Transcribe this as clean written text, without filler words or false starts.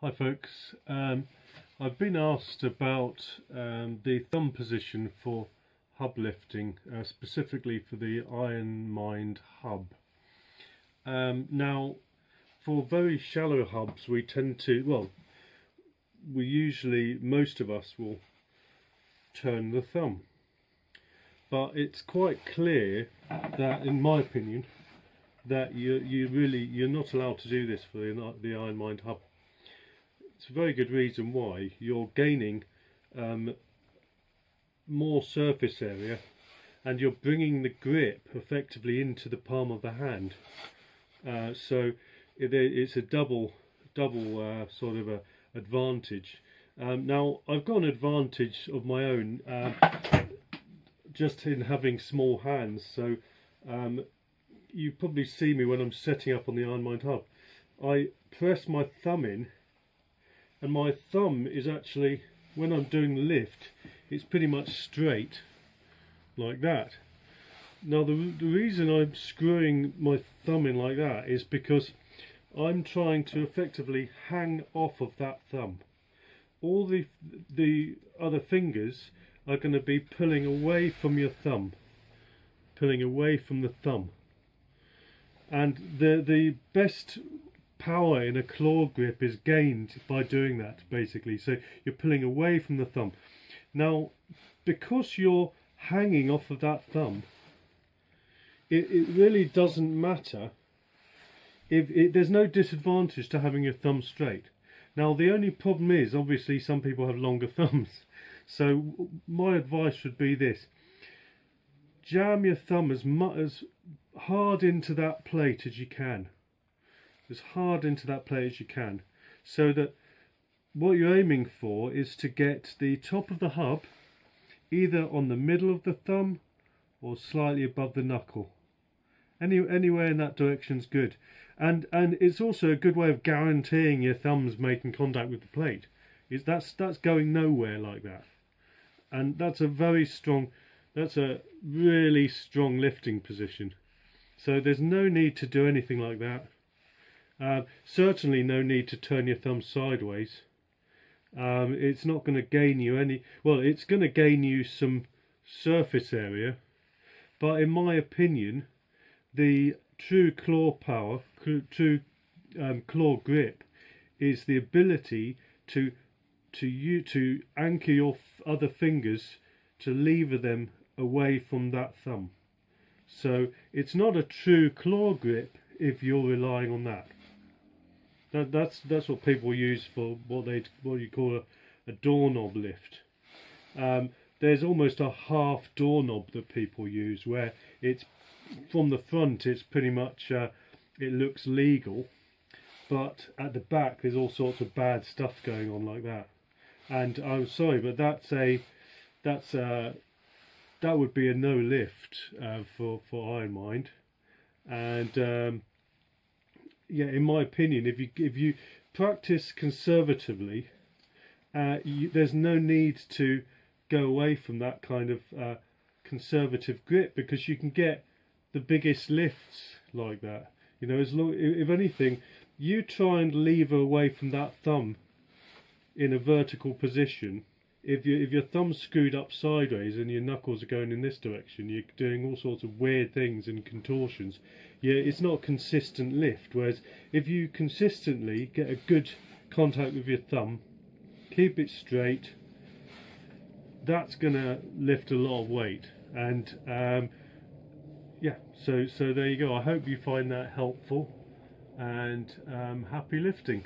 Hi folks, I've been asked about the thumb position for hub lifting, specifically for the IronMind Hub. Now, for very shallow hubs we tend to, most of us will turn the thumb. But it's quite clear that, in my opinion, that you're not allowed to do this for the IronMind Hub. It's a very good reason why. You're gaining more surface area and you're bringing the grip effectively into the palm of the hand. So it's a double sort of a advantage. Now I've got an advantage of my own just in having small hands. So you probably see me when I'm setting up on the IronMind Hub. I press my thumb in, and my thumb is actually, when I'm doing the lift, it's pretty much straight like that. Now the reason I'm screwing my thumb in like that is because I'm trying to effectively hang off of that thumb. All the other fingers are going to be pulling away from your thumb, pulling away from the thumb. And the best power in a claw grip is gained by doing that, basically. So you're pulling away from the thumb. Now, because you're hanging off of that thumb, it really doesn't matter if there's no disadvantage to having your thumb straight. Now the only problem is, obviously, some people have longer thumbs. So my advice would be this: jam your thumb as hard into that plate as you can. As hard into that plate as you can, so that what you're aiming for is to get the top of the hub either on the middle of the thumb or slightly above the knuckle. Anywhere in that direction is good, and it's also a good way of guaranteeing your thumb's making contact with the plate. That's going nowhere like that, and that's a really strong lifting position. So there's no need to do anything like that. Certainly no need to turn your thumb sideways. It's not going to gain you any, it's going to gain you some surface area, but in my opinion the true claw power, true claw grip, is the ability to anchor your other fingers, to lever them away from that thumb. So it's not a true claw grip if you're relying on that. That's what people use for what you call a doorknob lift. There's almost a half doorknob that people use, where it's from the front, it's pretty much it looks legal, but at the back there's all sorts of bad stuff going on like that. And I'm sorry, but that would be a no lift for IronMind. And yeah, in my opinion, if you practice conservatively, there's no need to go away from that kind of conservative grip, because you can get the biggest lifts like that. You know, if anything, you try and lever away from that thumb in a vertical position. If your thumb's screwed up sideways and your knuckles are going in this direction, you're doing all sorts of weird things and contortions. Yeah, it's not a consistent lift. Whereas if you consistently get a good contact with your thumb, keep it straight, that's gonna lift a lot of weight. And yeah, so there you go. I hope you find that helpful, and happy lifting.